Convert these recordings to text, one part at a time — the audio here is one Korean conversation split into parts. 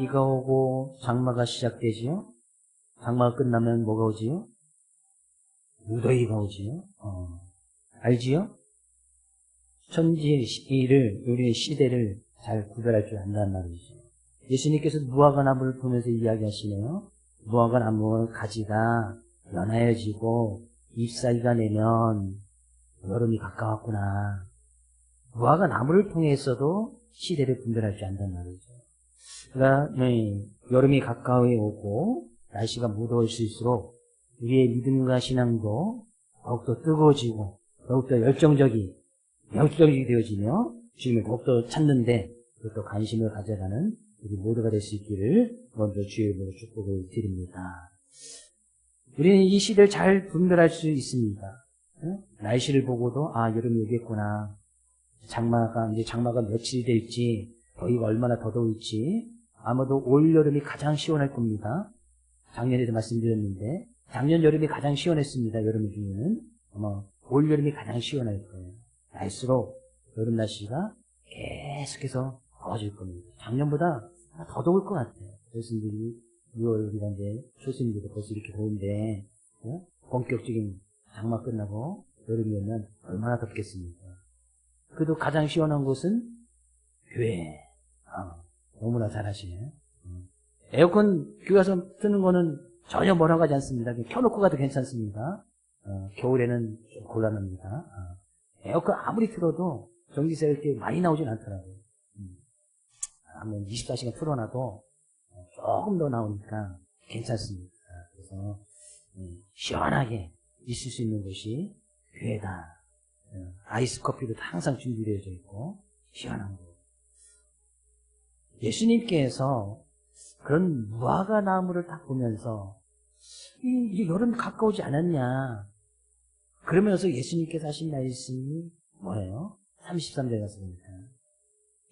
비가 오고 장마가 시작되지요. 장마가 끝나면 뭐가 오지요? 무더위가 오지요. 알지요? 천지를, 우리의 시대를 잘 구별할 줄 안다는 말이죠. 예수님께서 무화과 나무를 보면서 이야기하시네요. 무화과 나무 가지가 연하여지고 잎사귀가 내면 여름이 가까웠구나. 무화과 나무를 통해서도 시대를 분별할 줄 안다는 말이죠. 그러니까 여름이 가까이 오고 날씨가 무더워질수록 우리의 믿음과 신앙도 더욱더 뜨거워지고 더욱더 열정적이 되어지며 주님을 더욱더 찾는데 그것도 관심을 가져가는 우리 모두가 될 수 있기를 먼저 주의 이름으로 축복을 드립니다. 우리는 이 시대를 잘 분별할 수 있습니다. 날씨를 보고도 여름이 오겠구나. 장마가 며칠 될지, 더위가 얼마나 더 더울지 아마도 올 여름이 가장 시원할 겁니다. 작년에도 말씀드렸는데 작년 여름이 가장 시원했습니다. 여름 중에는 아마 올 여름이 가장 시원할 거예요. 날수록 여름 날씨가 계속해서 더워질 겁니다. 작년보다 더 더울 것 같아요. 교수님들이 6월 우리가 이제 초승일도 벌써 이렇게 더운데 본격적인 장마 끝나고 여름이 오면 얼마나 덥겠습니까? 그래도 가장 시원한 곳은 교회. 너무나 잘하시네요. 에어컨 교회 와서 트는 거는 전혀 뭐라고 하지 않습니다. 켜놓고 가도 괜찮습니다. 겨울에는 좀 곤란합니다. 에어컨 아무리 틀어도 전기세가 이렇게 많이 나오진 않더라고요. 한번 24시간 틀어놔도 조금 더 나오니까 괜찮습니다. 그래서 시원하게 있을 수 있는 곳이 교회다. 아이스 커피도 항상 준비되어져 있고 시원한 곳. 예수님께서 그런 무화과 나무를 딱 보면서 이제 여름 가까우지 않았냐. 그러면서 예수님께서 하신 말씀이 뭐예요? 33절에 가서 보니까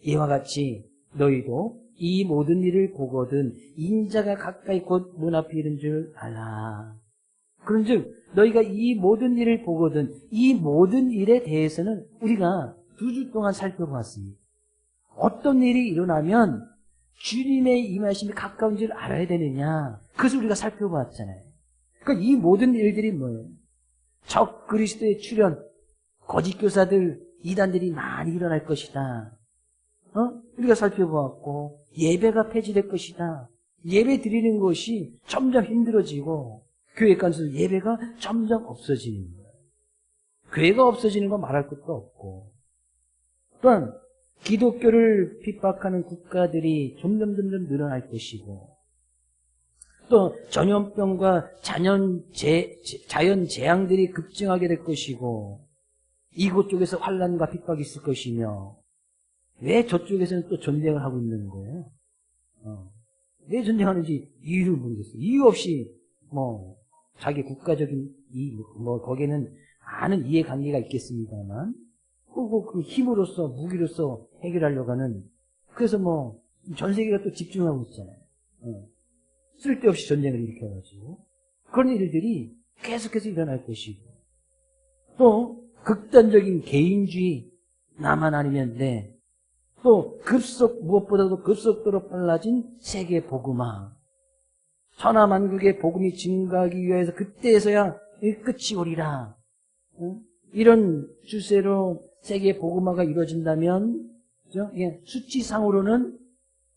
이와 같이 너희도 이 모든 일을 보거든 인자가 가까이 곧 문 앞에 이른 줄 알라. 그런즉 너희가 이 모든 일을 보거든 이 모든 일에 대해서는 우리가 2주 동안 살펴보았습니다. 어떤 일이 일어나면 주님의 임하심이 가까운 줄 알아야 되느냐. 그것을 우리가 살펴보았잖아요. 그러니까 이 모든 일들이 뭐예요? 적 그리스도의 출현, 거짓 교사들, 이단들이 많이 일어날 것이다. 우리가 살펴보았고 예배가 폐지될 것이다. 예배 드리는 것이 점점 힘들어지고 교회 가서 예배가 점점 없어지는 거예요. 교회가 없어지는 건 말할 것도 없고 또한 기독교를 핍박하는 국가들이 점점 늘어날 것이고 또 전염병과 자연 재앙들이 급증하게 될 것이고 이곳 쪽에서 환난과 핍박이 있을 것이며 왜 저쪽에서는 또 전쟁을 하고 있는 거예요? 왜 전쟁하는지 이유를 모르겠어요. 이유 없이 자기 국가적인 거기에는 많은 이해관계가 있겠습니다만 그 힘으로써 무기로써 해결하려고 하는 그래서 전 세계가 또 집중하고 있잖아요. 쓸데없이 전쟁을 일으켜가지고 그런 일들이 계속해서 일어날 것이고 또 극단적인 개인주의 나만 아니면 돼. 또 무엇보다도 급속도로 빨라진 세계 복음화. 천하만국의 복음이 증가하기 위해서 그때에서야 끝이 오리라. 이런 추세로 세계 복음화가 이루어진다면 그죠? 수치상으로는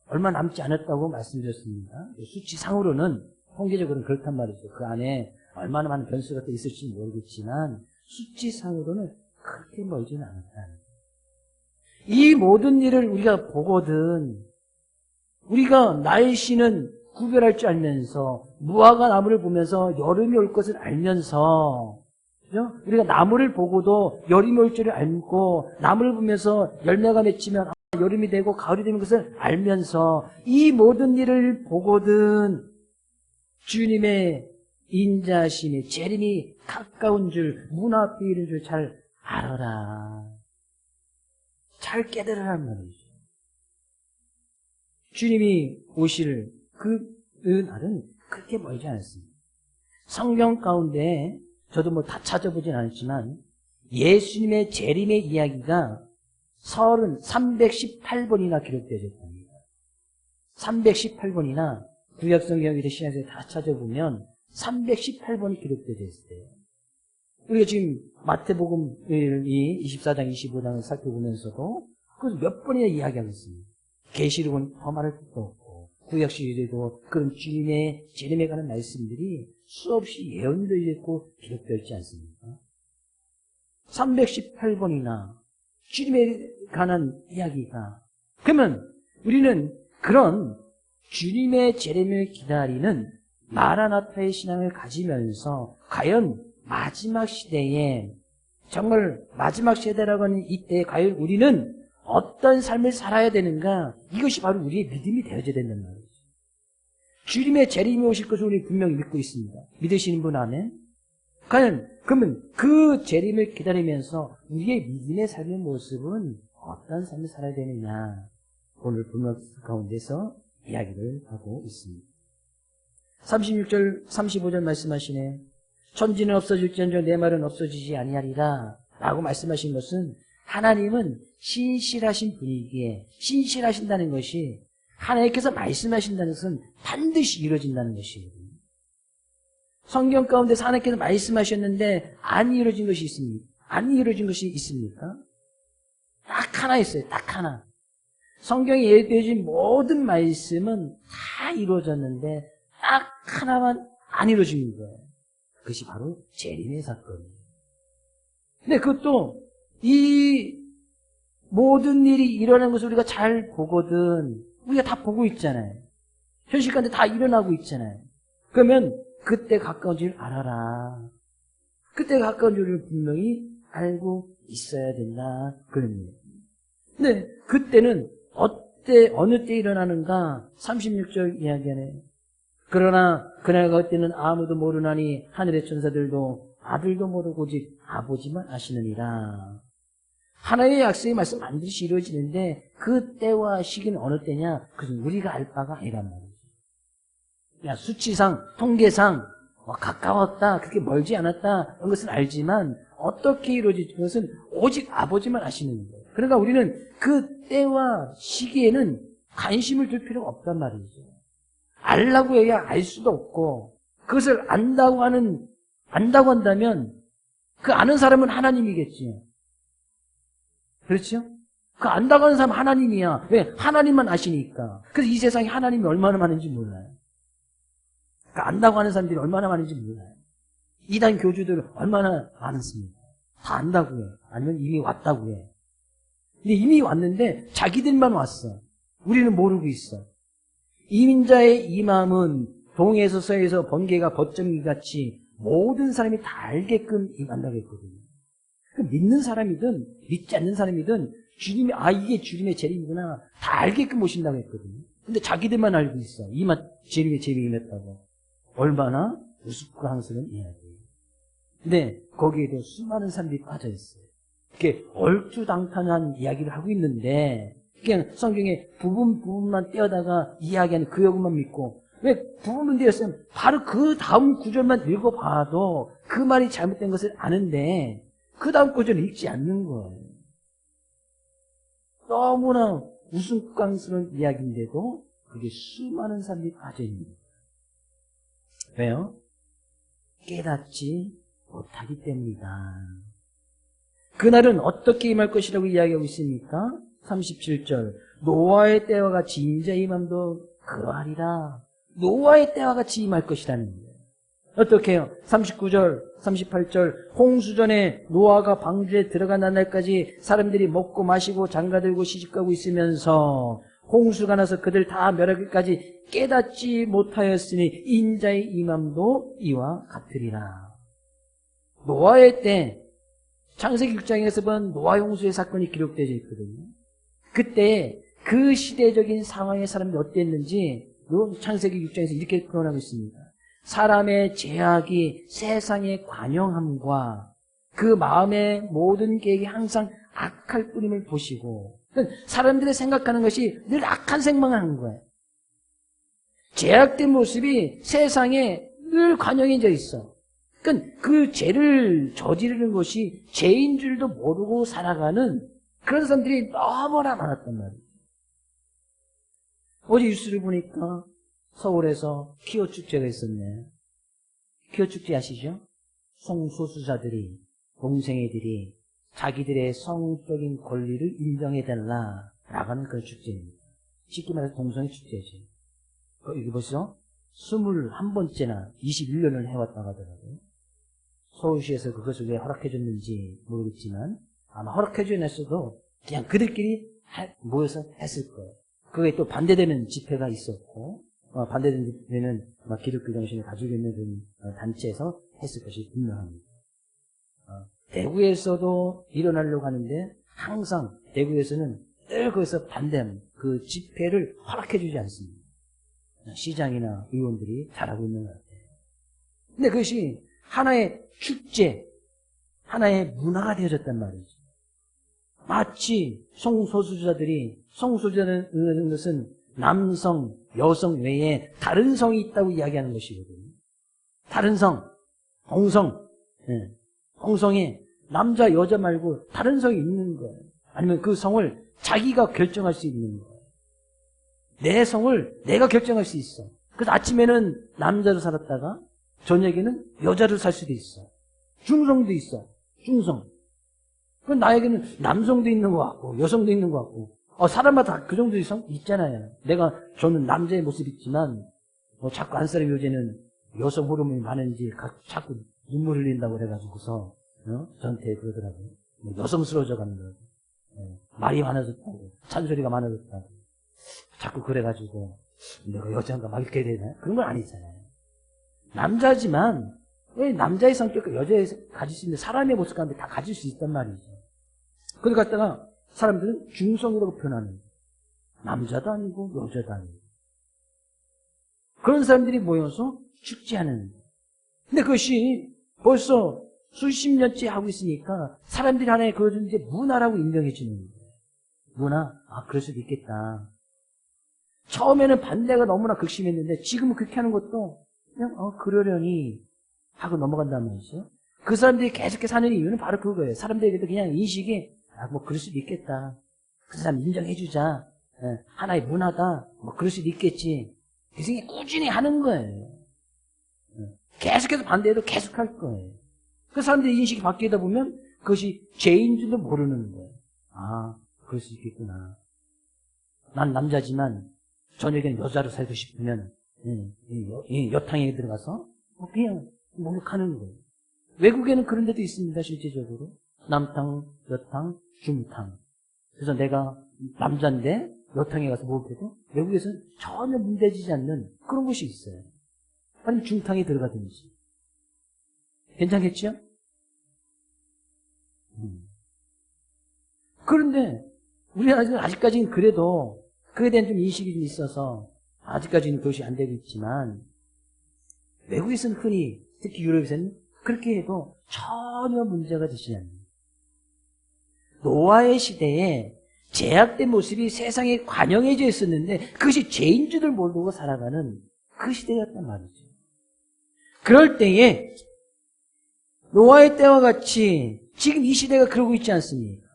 얼마 남지 않았다고 말씀드렸습니다. 수치상으로는 통계적으로는 그렇단 말이죠. 그 안에 얼마나 많은 변수가 또 있을지 모르겠지만 수치상으로는 그렇게 멀지는 않았다는 거예요. 이 모든 일을 우리가 보거든 우리가 날씨는 구별할 줄 알면서 무화과 나무를 보면서 여름이 올 것을 알면서 그죠? 우리가 나무를 보고도 여름이 올 줄을 알고 나무를 보면서 열매가 맺히면 여름이 되고 가을이 되는 것을 알면서 이 모든 일을 보거든 주님의 인자심이 재림이 가까운 줄 문 앞에 이른 줄 잘 알아라. 잘 깨달으라는 말이죠. 주님이 오실 그 날은 그렇게 멀지 않습니다. 성경 가운데 저도 다 찾아보진 않았지만 예수님의 재림의 이야기가 318번이나 기록되어 있답니다. 318번이나 구약성경에 신약에 다 찾아보면 318번이 기록되어 있어요. 우리가 지금 마태복음 24장, 25장을 살펴보면서도 그것을 몇 번이나 이야기하고 있습니다. 계시록은 더 말할 것도 없고 구약시대에도 그런 주님의 재림에 관한 말씀들이 수없이 예언되어 있고 기록되어 있지 않습니까? 318번이나 주님에 관한 이야기가, 그러면 우리는 그런 주님의 재림을 기다리는 마라나타의 신앙을 가지면서 과연 마지막 시대에, 정말 마지막 시대라고 하는 이때에 과연 우리는 어떤 삶을 살아야 되는가, 이것이 바로 우리의 믿음이 되어져야 된다는 말이죠. 주님의 재림이 오실 것을 우리 분명히 믿고 있습니다. 믿으시는 분 안에 과연 그러면 그 재림을 기다리면서 우리의 믿음의 삶의 모습은 어떤 삶을 살아야 되느냐, 오늘 본문 가운데서 이야기를 하고 있습니다. 36절 35절 말씀하시네. 천지는 없어질지언정 내 말은 없어지지 아니하리라 라고 말씀하신 것은 하나님은 신실하신 분이기에, 신실하신다는 것이 하나님께서 말씀하신다는 것은 반드시 이루어진다는 것이에요. 성경 가운데서 하나님께서 말씀하셨는데 안 이루어진 것이 있습니까? 안 이루어진 것이 있습니까? 딱 하나 있어요. 딱 하나. 성경에 예언되어진 모든 말씀은 다 이루어졌는데 딱 하나만 안 이루어진 거예요. 그것이 바로 재림의 사건이에요. 근데 그것도 이 모든 일이 일어나는 것을 우리가 잘 보거든. 우리가 다 보고 있잖아요. 현실 가운데 다 일어나고 있잖아요. 그러면 그때 가까운 줄 알아라. 그때 가까운 줄을 분명히 알고 있어야 된다. 그런 얘기예요. 근데 그때는 어느 때 일어나는가? 36절 이야기하네요. 그러나 그날과 그때는 아무도 모르나니 하늘의 천사들도 아들도 모르고 오직 아버지만 아시느니라. 하나님의 약속의 말씀 반드시 이루어지는데 그 때와 시기는 어느 때냐? 그것은 우리가 알 바가 아니란 말이죠. 야, 수치상, 통계상 가까웠다, 그렇게 멀지 않았다, 이런 것은 알지만 어떻게 이루어질지 그것은 오직 아버지만 아시는 거예요. 그러니까 우리는 그 때와 시기에는 관심을 둘 필요가 없단 말이죠. 알라고 해야 알 수도 없고, 그것을 안다고 한다면 그 아는 사람은 하나님이겠지. 그렇죠? 그 안다고 하는 사람은 하나님이야. 왜? 하나님만 아시니까. 그래서 이 세상에 하나님이 얼마나 많은지 몰라요. 그 안다고 하는 사람들이 얼마나 많은지 몰라요. 이단 교주들 얼마나 많습니까? 다 안다고 해. 아니면 이미 왔다고 해. 근데 이미 왔는데 자기들만 왔어. 우리는 모르고 있어. 이민자의 이 마음은 동에서 서에서 번개가 벗정이같이 모든 사람이 다 알게끔 임한다고 했거든요. 믿는 사람이든 믿지 않는 사람이든 주님이, 이게 주님의 재림이구나, 다 알게끔 오신다고 했거든요. 근데 자기들만 알고 있어. 주님의 재림이 임했다고. 얼마나 우습고 항스러운 이야기예요. 근데 거기에도 수많은 사람들이 빠져있어요. 이렇게 얼토당탄한 이야기를 하고 있는데 그냥 성경에 부분만 떼어다가 이야기하는 그 여구만 믿고, 왜 부분만 떼었으면 바로 그 다음 구절만 읽어봐도 그 말이 잘못된 것을 아는데 그 다음 구절을 읽지 않는 거예요. 너무나 우스꽝스러운 이야기인데도 그게 수많은 사람들이 빠져있는 거예요. 왜요? 깨닫지 못하기 때문이다. 그날은 어떻게 임할 것이라고 이야기하고 있습니까? 37절 노아의 때와 같이 인자의 임함도 그러하리라. 노아의 때와 같이 임할 것이라는 거예요. 어떻게 해요? 39절 38절 홍수전에 노아가 방주에 들어간 날까지 사람들이 먹고 마시고 장가들고 시집가고 있으면서 홍수가 나서 그들 다 멸하기까지 깨닫지 못하였으니 인자의 임함도 이와 같으리라. 노아의 때, 창세기 6장에서 본 노아 홍수의 사건이 기록되어 있거든요. 그때 그 시대적인 상황의 사람들이 어땠는지 창세기 6장에서 이렇게 표현하고 있습니다. 사람의 죄악이 세상의 관영함과 그 마음의 모든 계획이 항상 악할 뿐임을 보시고, 사람들의 생각하는 것이 늘 악한 생각을 하는 거예요. 죄악된 모습이 세상에 늘 관영해져 있어. 그러니까 그 죄를 저지르는 것이 죄인 줄도 모르고 살아가는 그런 사람들이 너무나 많았단 말이에요. 어제 뉴스를 보니까 서울에서 퀴어 축제가 있었네. 퀴어 축제 아시죠? 성소수자들이, 동생애들이 자기들의 성적인 권리를 인정해달라 라고 하는 그런 축제입니다. 쉽게 말해서 동성애 축제지. 이게 벌써 21번째나 21년을 해왔다고 하더라고요. 서울시에서 그것을 왜 허락해줬는지 모르겠지만 아마 허락해줘놨어도 그냥 그들끼리 모여서 했을 거예요. 그게 또 반대되는 집회가 있었고 반대되는 집회는 기독교 정신을 가지고 있는 그런 단체에서 했을 것이 분명합니다. 대구에서도 일어나려고 하는데 항상 대구에서는 늘 거기서 반대합니다. 그 집회를 허락해주지 않습니다. 시장이나 의원들이 잘하고 있는 것 같아요. 근데 그것이 하나의 축제, 하나의 문화가 되어졌단 말이죠. 마치 성소수자라는 것은 남성, 여성 외에 다른 성이 있다고 이야기하는 것이거든요. 다른 성, 홍성, 홍성에 남자, 여자 말고 다른 성이 있는 거예요. 아니면 그 성을 자기가 결정할 수 있는 거예요. 내 성을 내가 결정할 수 있어. 그래서 아침에는 남자로 살았다가 저녁에는 여자로 살 수도 있어. 중성도 있어. 중성. 그럼 나에게는 남성도 있는 것 같고 여성도 있는 것 같고 사람마다 그 정도의 성 있잖아요. 저는 남자의 모습 있지만 자꾸 한 사람이 요새는 여성 호르몬이 많은지 자꾸 눈물 흘린다고 그래가지고서 저한테 그러더라고요. 여성스러워져 가는 거예요. 말이 많아졌다고 잔소리가 많아졌다고 자꾸 그래가지고 내가 여자인가 막 이렇게 되나? 그런 건 아니잖아요. 남자지만 왜 남자의 성격과 여자의 가질 수 있는 사람의 모습 가운데 다 가질 수 있단 말이죠. 그걸 갖다가 사람들은 중성이라고 표현하는 남자도 아니고 여자도 아니고 그런 사람들이 모여서 축제하는 거예요. 근데 그것이 벌써 수십 년째 하고 있으니까 사람들이 하나의 그것을 이제 문화라고 인정해 주는 거예요. 문화? 그럴 수도 있겠다. 처음에는 반대가 너무나 극심했는데 지금은 그렇게 하는 것도 그냥 그러려니 하고 넘어간다는 말이죠. 그 사람들이 계속해서 사는 이유는 바로 그거예요. 사람들에게도 그냥 인식이 그럴 수도 있겠다. 그 사람 인정해주자. 하나의 문화다. 그럴 수도 있겠지. 그 생각이 꾸준히 하는 거예요. 계속해서 반대해도 계속 할 거예요. 그 사람들의 인식이 바뀌다 보면 그것이 죄인 줄도 모르는 거예요. 그럴 수 있겠구나. 난 남자지만 저녁에는 여자로 살고 싶으면 여탕에 들어가서 그냥 목욕하는 거예요. 외국에는 그런 데도 있습니다. 실제적으로. 남탕, 여탕, 중탕. 그래서 내가 남자인데 여탕에 가서 목욕해도 외국에서는 전혀 문제되지 않는 그런 곳이 있어요. 아니면 중탕에 들어가든지. 괜찮겠죠? 그런데 우리나라는 아직까지는 그래도 그에 대한 좀 인식이 좀 있어서 아직까지는 그것이 안 되고 있지만 외국에서는 흔히 특히 유럽에서는 그렇게 해도 전혀 문제가 되지 않는 노아의 시대에 제약된 모습이 세상에 관영해져 있었는데 그것이 죄인 줄을 모르고 살아가는 그 시대였단 말이죠. 그럴 때에 노아의 때와 같이 지금 이 시대가 그러고 있지 않습니까?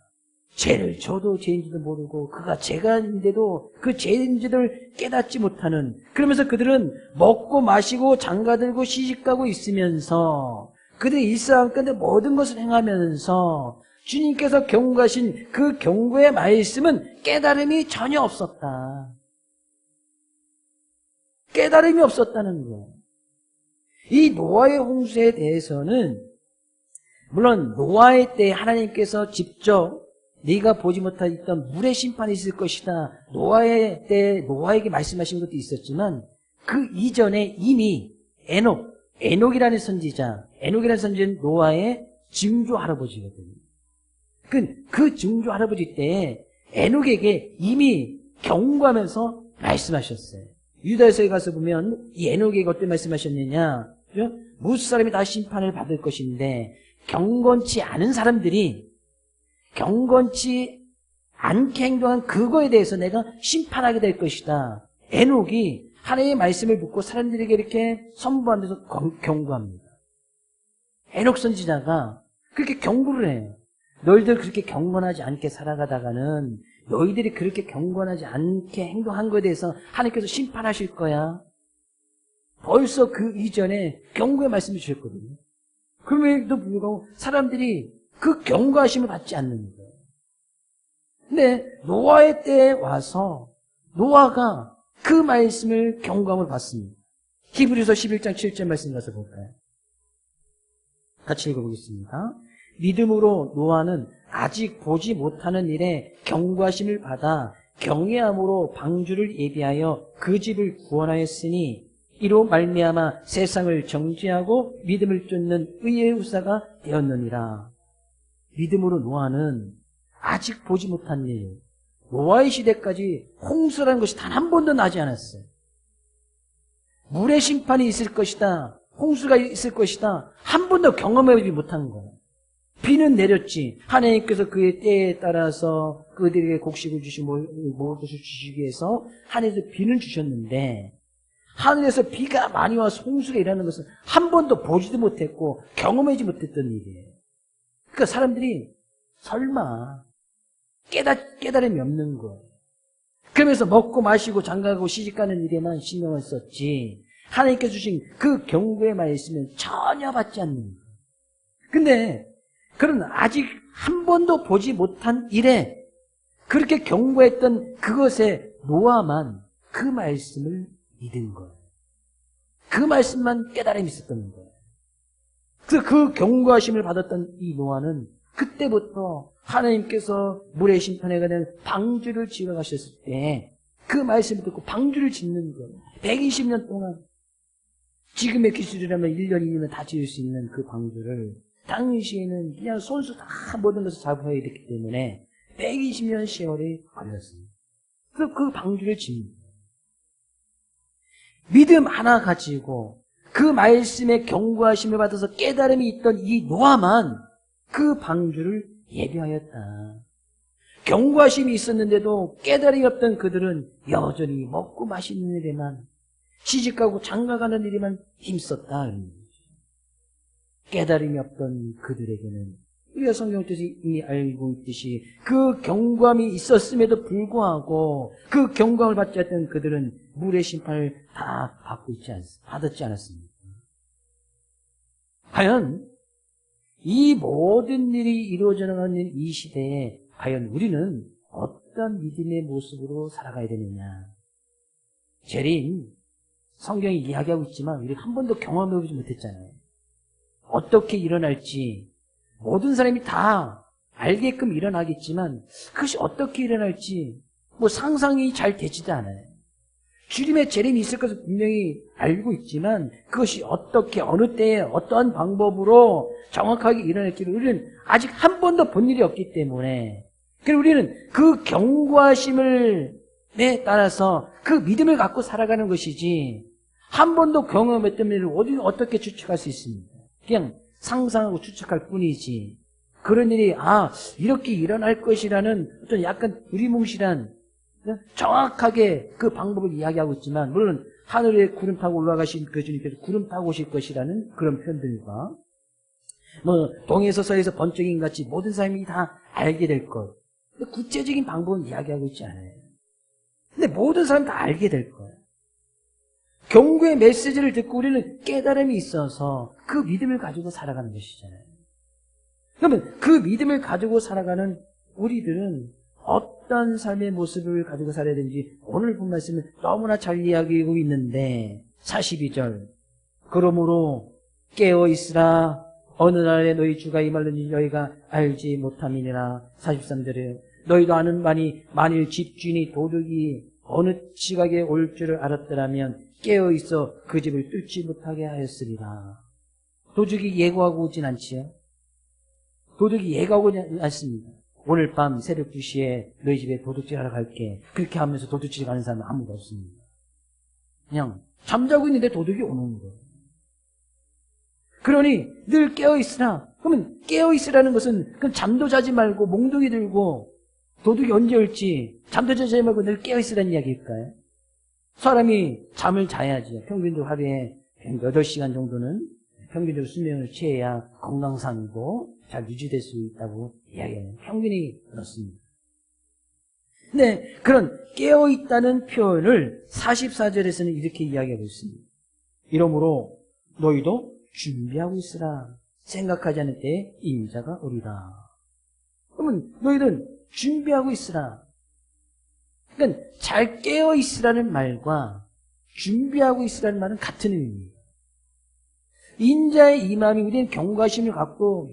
죄를 져도 죄인지도 모르고 그가 죄가 있는데도 그 죄인지를 깨닫지 못하는 그러면서 그들은 먹고 마시고 장가들고 시집가고 있으면서 그들의 일상 가운데 모든 것을 행하면서 주님께서 경고하신 그 경고의 말씀은 깨달음이 전혀 없었다. 깨달음이 없었다는 거예요. 이 노아의 홍수에 대해서는 물론 노아의 때 하나님께서 직접 네가 보지 못했던 물의 심판이 있을 것이다. 노아의 때 노아에게 말씀하신 것도 있었지만 그 이전에 이미 에녹이라는 선지자는 노아의 증조 할아버지거든요. 그 증조 할아버지 때에 에녹에게 이미 경고하면서 말씀하셨어요. 유다서에 가서 보면 이 에녹에게 어떤 말씀하셨느냐? 무수 사람이 다 심판을 받을 것인데 경건치 않은 사람들이 경건치 않게 행동한 그거에 대해서 내가 심판하게 될 것이다. 에녹이 하나님의 말씀을 듣고 사람들에게 이렇게 선포하면서 경고합니다. 에녹 선지자가 그렇게 경고를 해요. 너희들 그렇게 경건하지 않게 살아가다가는 너희들이 그렇게 경건하지 않게 행동한 것에 대해서 하나님께서 심판하실 거야. 벌써 그 이전에 경고의 말씀을 주셨거든요. 그럼에도 불구하고 사람들이 그 경고하심을 받지 않는 거예요. 근데 노아의 때에 와서 노아가 그 말씀을 경고함을 받습니다. 히브리서 11장 7절 말씀 가서 볼까요? 같이 읽어보겠습니다. 믿음으로 노아는 아직 보지 못하는 일에 경고하심을 받아 경외함으로 방주를 예비하여 그 집을 구원하였으니 이로 말미암아 세상을 정죄하고 믿음을 쫓는 의의 후사가 되었느니라. 믿음으로 노아는 아직 보지 못한 일, 노아의 시대까지 홍수라는 것이 단 한 번도 나지 않았어요. 물의 심판이 있을 것이다, 홍수가 있을 것이다, 한 번도 경험해보지 못한 거예요. 비는 내렸지. 하나님께서 그의 때에 따라서 그들에게 곡식을 주시고 먹을 것을 주시기 위해서 하늘에서 비는 주셨는데, 하늘에서 비가 많이 와서 홍수가 일어나는 것은 한 번도 보지도 못했고 경험하지 못했던 일이에요. 그러니까 사람들이 설마 깨달음이 없는 거예요. 그러면서 먹고 마시고 장가가고 시집가는 일에만 신경을 썼지 하나님께서 주신 그 경고의 말씀은 전혀 받지 않는 거예요. 근데 그런 아직 한 번도 보지 못한 일에 그렇게 경고했던 그것에 노아만 그 말씀을 믿은 거예요. 그 말씀만 깨달음이 있었던 거예요. 그래서 그 경고하심을 받았던 이 노아는 그때부터 하나님께서 물의 심판에 관한 방주를 지어 가셨을 때 그 말씀을 듣고 방주를 짓는 거예요. 120년 동안 지금의 기술이라면 1년, 2년은 다 지을 수 있는 그 방주를 당시에는 그냥 손수 다 모든 것을 잡아야 됐기 때문에 120년 세월이 걸렸습니다. 그래서 그 방주를 짓는 거예요. 믿음 하나 가지고 그 말씀의 경고하심을 받아서 깨달음이 있던 이 노아만 그 방주를 예비하였다. 경고하심이 있었는데도 깨달음이 없던 그들은 여전히 먹고 마시는 일에만, 시집가고 장가가는 일에만 힘썼다. 깨달음이 없던 그들에게는 우리가 성경 뜻이 이미 알고 있듯이 그 경고함이 있었음에도 불구하고 그 경고함을 받지 않던 그들은 물의 심판을 다 받았지 않았습니까? 과연 이 모든 일이 이루어져 나가는 이 시대에 과연 우리는 어떤 믿음의 모습으로 살아가야 되느냐? 재림, 성경이 이야기하고 있지만 우리가 한 번도 경험해보지 못했잖아요. 어떻게 일어날지 모든 사람이 다 알게끔 일어나겠지만 그것이 어떻게 일어날지 뭐 상상이 잘 되지도 않아요. 주님의 재림이 있을 것을 분명히 알고 있지만 그것이 어떻게 어느 때에 어떠한 방법으로 정확하게 일어날지를 우리는 아직 한 번도 본 일이 없기 때문에 그래서 우리는 그 경고하심을 따라서 그 믿음을 갖고 살아가는 것이지 한 번도 경험했던 일을 어떻게 추측할 수 있습니까? 그냥 상상하고 추측할 뿐이지 그런 일이 이렇게 일어날 것이라는 어떤 약간 두리뭉실한 정확하게 그 방법을 이야기하고 있지만 물론 하늘에 구름 타고 올라가신 그 주님께서 구름 타고 오실 것이라는 그런 표현들과 뭐 동에서 서에서 번쩍인 같이 모든 사람이 다 알게 될 것 구체적인 방법은 이야기하고 있지 않아요. 근데 모든 사람이 다 알게 될 거예요. 경고의 메시지를 듣고 우리는 깨달음이 있어서 그 믿음을 가지고 살아가는 것이잖아요. 그러면 그 믿음을 가지고 살아가는 우리들은 어떤 삶의 모습을 가지고 살아야 되는지 오늘 본 말씀은 너무나 잘 이야기하고 있는데 42절 그러므로 깨어있으라 어느 날에 너희 주가 임하는지 너희가 알지 못함이니라. 43절에 너희도 아는 바니 만일 집주인이 도둑이 어느 지각에 올 줄을 알았더라면 깨어있어 그 집을 뚫지 못하게 하였으리라. 도둑이 예고하고 오진 않지요. 도둑이 예고하고 오지 않습니다. 오늘 밤 새벽 2시에 너희 집에 도둑질하러 갈게. 그렇게 하면서 도둑질 가는 사람은 아무도 없습니다. 그냥 잠자고 있는데 도둑이 오는 거예요. 그러니 늘 깨어있으라. 그러면 깨어있으라는 것은 그럼 잠도 자지 말고 몽둥이 들고 도둑이 언제 올지 잠도 자지 말고 늘 깨어있으라는 이야기일까요? 사람이 잠을 자야지. 평균적으로 하루에 8시간 정도는 평균적으로 수면을 취해야 건강상이고 잘 유지될 수 있다고 이야기해요. 평균이 그렇습니다. 네, 그런 깨어있다는 표현을 44절에서는 이렇게 이야기하고 있습니다. 이러므로 너희도 준비하고 있으라. 생각하지 않을 때에 인자가 오리라. 그러면 너희들은 준비하고 있으라. 그러니까 잘 깨어있으라는 말과 준비하고 있으라는 말은 같은 의미입니다. 인자의 임함이 우리는 경과심을 갖고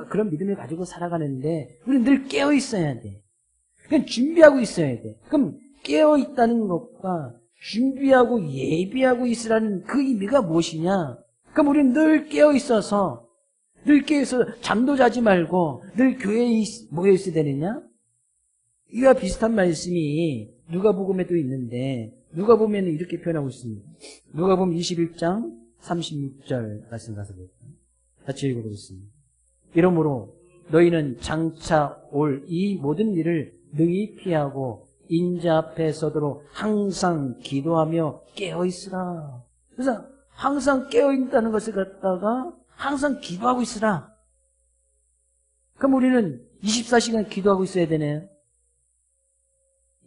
그런 믿음을 가지고 살아가는데 우리는 늘 깨어있어야 돼. 그러니까 준비하고 있어야 돼. 그럼 깨어있다는 것과 준비하고 예비하고 있으라는 그 의미가 무엇이냐? 그럼 우리는 늘 깨어있어서 잠도 자지 말고 늘 교회에 모여 있어야 되느냐? 이와 비슷한 말씀이 누가복음에도 있는데 누가복음에는 이렇게 표현하고 있습니다. 누가복음 21장 36절 말씀 가서 볼까요? 같이 읽어보겠습니다. 이러므로 너희는 장차 올 이 모든 일을 능히 피하고 인자 앞에 서도록 항상 기도하며 깨어있으라. 그래서 항상 깨어있다는 것을 갖다가 항상 기도하고 있으라. 그럼 우리는 24시간 기도하고 있어야 되네요.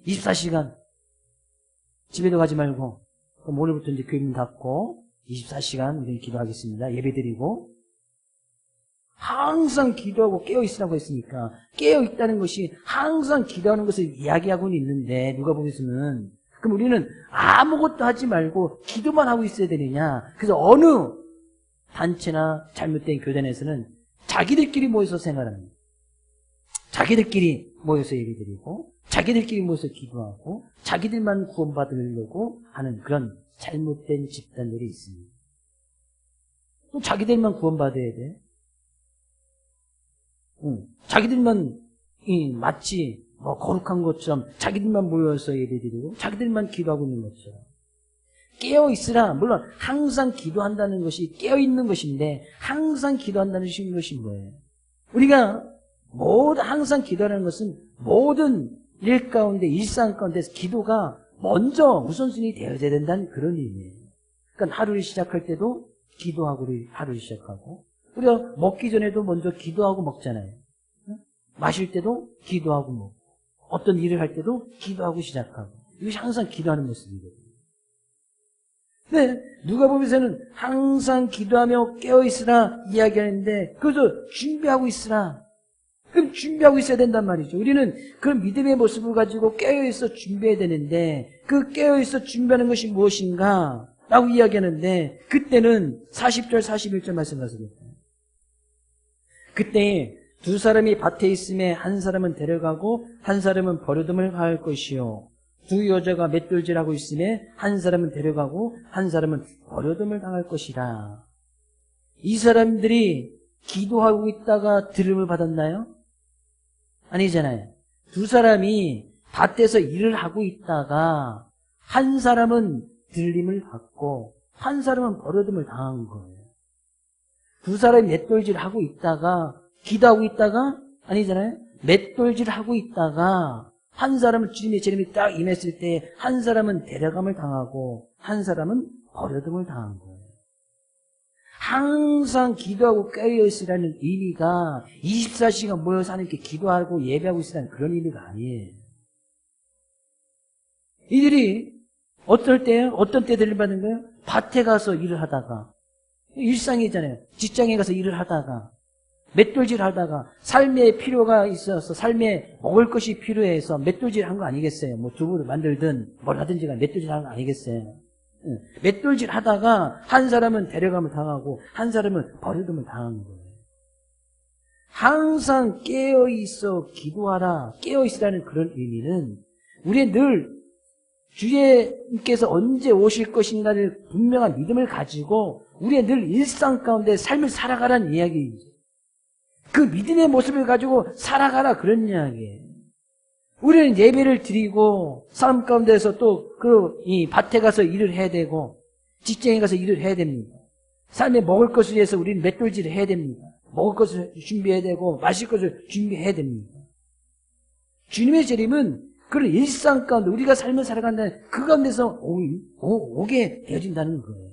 24시간 집에도 가지 말고 그럼 오늘부터 이제 교회 문 닫고 24시간 우리는 기도하겠습니다. 예배드리고 항상 기도하고 깨어있으라고 했으니까 깨어있다는 것이 항상 기도하는 것을 이야기하고는 있는데 누가복음에서는 그럼 우리는 아무것도 하지 말고 기도만 하고 있어야 되느냐. 그래서 어느 단체나 잘못된 교단에서는 자기들끼리 모여서 생활합니다. 자기들끼리 모여서 예배드리고 자기들끼리 모여서 기도하고 자기들만 구원받으려고 하는 그런 잘못된 집단들이 있습니다. 또 자기들만 구원받아야 돼. 자기들만 마치 거룩한 것처럼 자기들만 모여서 예배드리고 자기들만 기도하고 있는 것처럼 깨어있으라. 물론 항상 기도한다는 것이 깨어있는 것인데 항상 기도한다는 것이 뭐예요? 우리가 항상 기도하는 것은 모든 일 가운데 일상 가운데서 기도가 먼저 우선순위 되어야 된다는 그런 의미예요. 그러니까 하루를 시작할 때도 기도하고 하루를 시작하고 우리가 먹기 전에도 먼저 기도하고 먹잖아요. 마실 때도 기도하고 먹고 어떤 일을 할 때도 기도하고 시작하고 이것이 항상 기도하는 모습이거든요. 네, 누가복음에서는 항상 기도하며 깨어있으라 이야기하는데 그것을 준비하고 있으라. 그럼 준비하고 있어야 된단 말이죠. 우리는 그런 믿음의 모습을 가지고 깨어있어 준비해야 되는데 그 깨어있어 준비하는 것이 무엇인가? 라고 이야기하는데 그때는 40절 41절 말씀 가서입니다. 그때 두 사람이 밭에 있음에 한 사람은 데려가고 한 사람은 버려둠을 당할 것이요 두 여자가 맷돌질하고 있음에 한 사람은 데려가고 한 사람은 버려둠을 당할 것이라. 이 사람들이 기도하고 있다가 들음을 받았나요? 아니잖아요. 두 사람이 밭에서 일을 하고 있다가 한 사람은 들림을 받고 한 사람은 버려둠을 당한 거예요. 두 사람이 맷돌질 하고 있다가 기도하고 있다가 아니잖아요. 맷돌질 하고 있다가 한 사람은 주님의 재림이 딱 임했을 때 한 사람은 데려감을 당하고 한 사람은 버려둠을 당한 거예요. 항상 기도하고 깨어있으라는 의미가 24시간 모여서 하나님께 기도하고 예배하고 있으라는 그런 의미가 아니에요. 이들이 어떤 때 들림 받는 거예요? 밭에 가서 일을 하다가 일상이잖아요. 직장에 가서 일을 하다가 맷돌질 하다가 삶의 필요가 있어서 삶에 먹을 것이 필요해서 맷돌질 한 거 아니겠어요? 뭐 두부를 만들든 뭘 하든지가 맷돌질 한 거 아니겠어요? 맷돌질 하다가 한 사람은 데려감을 당하고 한 사람은 버려둠을 당한 거예요. 항상 깨어있어 기도하라. 깨어있으라는 그런 의미는 우리의 늘 주님께서 언제 오실 것인가를 분명한 믿음을 가지고 우리의 늘 일상 가운데 삶을 살아가라는 이야기이죠. 그 믿음의 모습을 가지고 살아가라 그런 이야기예요. 우리는 예배를 드리고 삶 가운데서 또 이 밭에 가서 일을 해야 되고 직장에 가서 일을 해야 됩니다. 삶에 먹을 것을 위해서 우리는 맷돌질을 해야 됩니다. 먹을 것을 준비해야 되고 마실 것을 준비해야 됩니다. 주님의 재림은 그런 일상 가운데 우리가 삶을 살아간다는 그 가운데서 오게 되어진다는 거예요.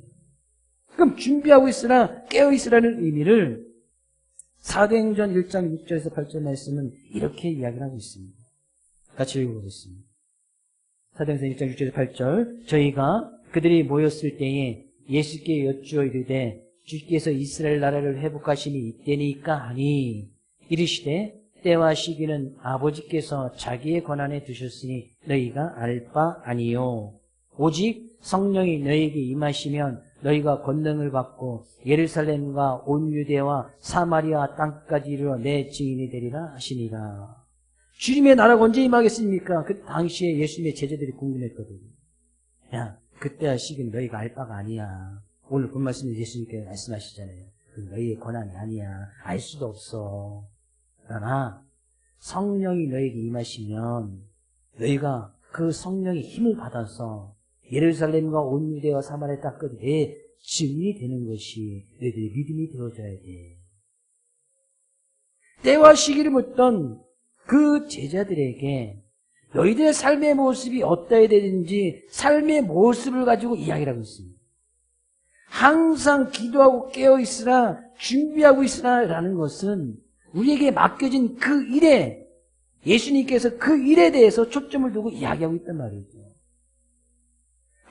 그럼 준비하고 있으라 깨어있으라는 의미를 사도행전 1장 6절에서 8절 말씀은 이렇게 이야기를 하고 있습니다. 같이 읽어보겠습니다. 사도행전 1장 6절에서 8절. 저희가 그들이 모였을 때에 예수께 여쭈어 이르되 주께서 이스라엘 나라를 회복하심이 이때니까 하니 이르시되 때와 시기는 아버지께서 자기의 권한에 두셨으니 너희가 알 바 아니요 오직 성령이 너희에게 임하시면 너희가 권능을 받고 예루살렘과 온 유대와 사마리아 땅까지 이르러 내 증인이 되리라 하시니라. 주님의 나라가 언제 임하겠습니까? 그 당시에 예수님의 제자들이 궁금했거든요. 야, 그때와 시기는 너희가 알 바가 아니야. 오늘 본 말씀에 예수님께 말씀하시잖아요. 그 너희의 권한이 아니야. 알 수도 없어. 그러나 성령이 너희에게 임하시면 너희가 그 성령의 힘을 받아서 예루살렘과 온 유대와 사마리아 땅까지 내 증인이 되는 것이 너희들의 믿음이 되어져야 돼. 때와 시기를 묻던 그 제자들에게 너희들의 삶의 모습이 어떠해야 되는지 삶의 모습을 가지고 이야기를 하고 있습니다. 항상 기도하고 깨어있으라, 준비하고 있으라 라는 것은 우리에게 맡겨진 그 일에, 예수님께서 그 일에 대해서 초점을 두고 이야기하고 있단 말이죠.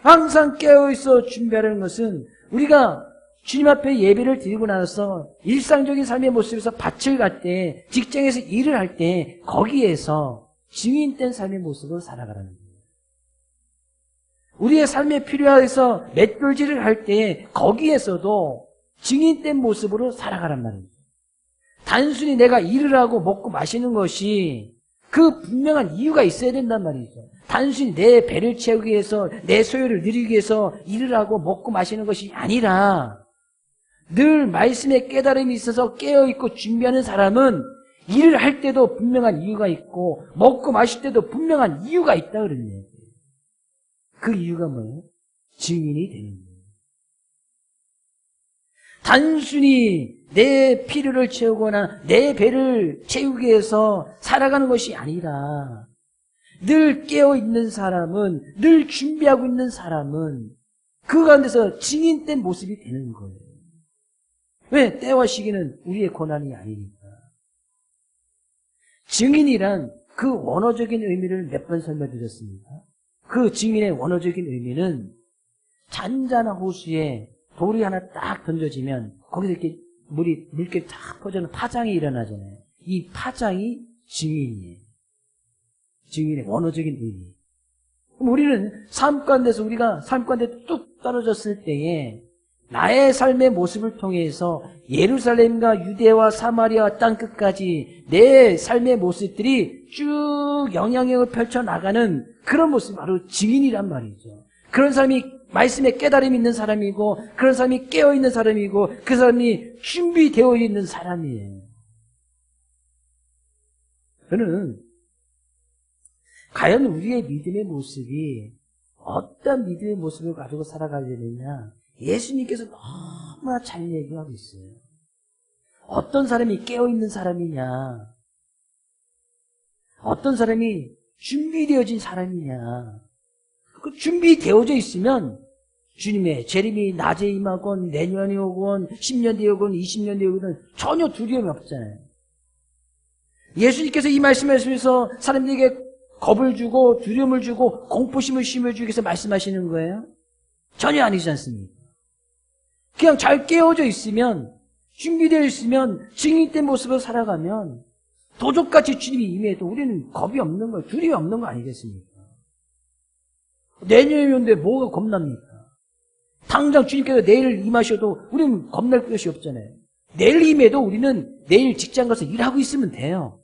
항상 깨어있어 준비하라는 것은 우리가 주님 앞에 예배를 드리고 나서 일상적인 삶의 모습에서 밭을 갈 때, 직장에서 일을 할 때 거기에서 증인된 삶의 모습으로 살아가라는 거예요. 우리의 삶에 필요해서 맷돌질을 할 때 거기에서도 증인된 모습으로 살아가란 말이에요. 단순히 내가 일을 하고 먹고 마시는 것이 그 분명한 이유가 있어야 된단 말이죠. 단순히 내 배를 채우기 위해서, 내 소유를 누리기 위해서 일을 하고 먹고 마시는 것이 아니라 늘 말씀의 깨달음이 있어서 깨어있고 준비하는 사람은 일을 할 때도 분명한 이유가 있고 먹고 마실 때도 분명한 이유가 있다 그러네요. 그 이유가 뭐예요? 증인이 되는 거예요. 단순히 내 필요를 채우거나 내 배를 채우기 위해서 살아가는 것이 아니라 늘 깨어있는 사람은, 늘 준비하고 있는 사람은 그 가운데서 증인된 모습이 되는 거예요. 왜? 때와 시기는 우리의 권한이 아니니까. 증인이란 그 원어적인 의미를 몇 번 설명드렸습니다. 그 증인의 원어적인 의미는 잔잔한 호수에 돌이 하나 딱 던져지면 거기서 이렇게 물결이 딱 퍼져는 파장이 일어나잖아요. 이 파장이 증인이에요. 증인의 원어적인 의미. 그럼 우리는 삶 가운데서 우리가 삶 가운데 뚝 떨어졌을 때에 나의 삶의 모습을 통해서 예루살렘과 유대와 사마리아 땅끝까지 내 삶의 모습들이 쭉 영향력을 펼쳐나가는 그런 모습이 바로 증인이란 말이죠. 그런 사람이 말씀에 깨달음이 있는 사람이고 그런 사람이 깨어있는 사람이고 그 사람이 준비되어 있는 사람이에요. 저는 과연 우리의 믿음의 모습이 어떤 믿음의 모습을 가지고 살아가려느냐, 예수님께서 너무나 잘 얘기하고 있어요. 어떤 사람이 깨어있는 사람이냐, 어떤 사람이 준비되어진 사람이냐. 그 준비되어져 있으면 주님의 재림이 낮에 임하건 내년에 오건 10년 뒤에 오건 20년 뒤에 오건 전혀 두려움이 없잖아요. 예수님께서 이 말씀하시면서 사람들에게 겁을 주고 두려움을 주고 공포심을 심어주기 위해서 말씀하시는 거예요? 전혀 아니지 않습니까? 그냥 잘 깨어져 있으면, 준비되어 있으면, 증인된 모습으로 살아가면 도적같이 주님이 임해도 우리는 겁이 없는 거예요. 두려움이 없는 거 아니겠습니까? 내년이 오는데 뭐가 겁납니까? 당장 주님께서 내일 임하셔도 우리는 겁날 것이 없잖아요. 내일 임해도 우리는 내일 직장 가서 일하고 있으면 돼요.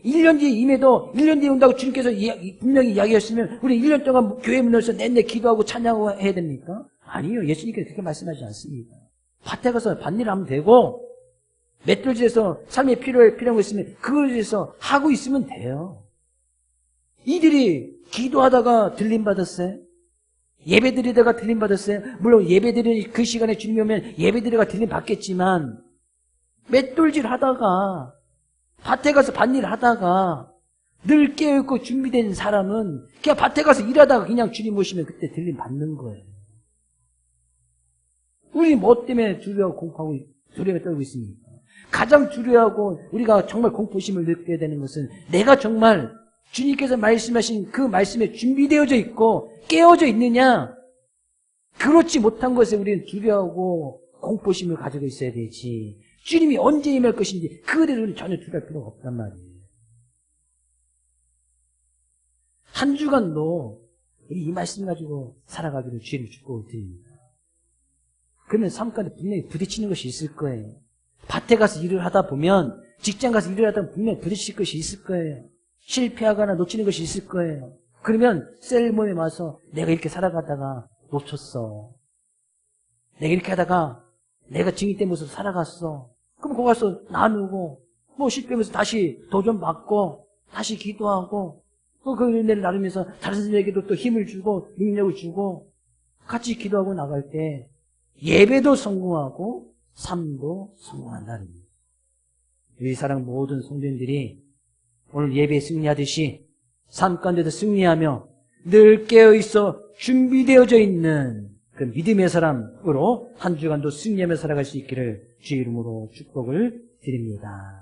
1년 뒤에 임해도 1년 뒤에 온다고 주님께서 분명히 이야기했으면 우리 1년 동안 교회 문에서 내내 기도하고 찬양하고 해야 됩니까? 아니요. 예수님께서 그렇게 말씀하지 않습니다. 밭에 가서 밭일 하면 되고 맷돌질에서 삶에 필요한 거 있으면 그것에서 하고 있으면 돼요. 이들이 기도하다가 들림받았어요? 예배드리다가 들림받았어요? 물론 예배드리는 그 시간에 주님이 오면 예배드리다가 들림받겠지만 맷돌질 하다가 밭에 가서 밭일 하다가 늘 깨어있고 준비된 사람은 그냥 밭에 가서 일하다가 그냥 주님 오시면 그때 들림받는 거예요. 우리 뭐 때문에 두려워하고 공포하고 두려움에 떨고 있습니까? 가장 두려워하고 우리가 정말 공포심을 느껴야 되는 것은 내가 정말 주님께서 말씀하신 그 말씀에 준비되어져 있고 깨어져 있느냐? 그렇지 못한 것에 우리는 두려워하고 공포심을 가지고 있어야 되지. 주님이 언제 임할 것인지 그대로는 전혀 두려울 필요가 없단 말이에요. 한 주간도 이 말씀 가지고 살아가기를 주의를 축복드립니다. 그러면 삶 가운데 분명히 부딪히는 것이 있을 거예요. 밭에 가서 일을 하다 보면, 직장 가서 일을 하다 보면 분명히 부딪힐 것이 있을 거예요. 실패하거나 놓치는 것이 있을 거예요. 그러면 셀 모임에 와서 내가 이렇게 살아가다가 놓쳤어. 내가 이렇게 하다가 내가 증인 된 모습으로 살아갔어. 그럼 거기 가서 나누고, 뭐 실패하면서 다시 도전 받고, 다시 기도하고, 또 그 은혜를 나누면서 다른 사람에게도 또 힘을 주고, 능력을 주고, 같이 기도하고 나갈 때 예배도 성공하고, 삶도 성공한다는 거예요. 우리 사랑 모든 성도님들이 오늘 예배에 승리하듯이 삶 가운데도 승리하며 늘 깨어있어 준비되어져 있는 그 믿음의 사람으로 한 주간도 승리하며 살아갈 수 있기를 주의 이름으로 축복을 드립니다.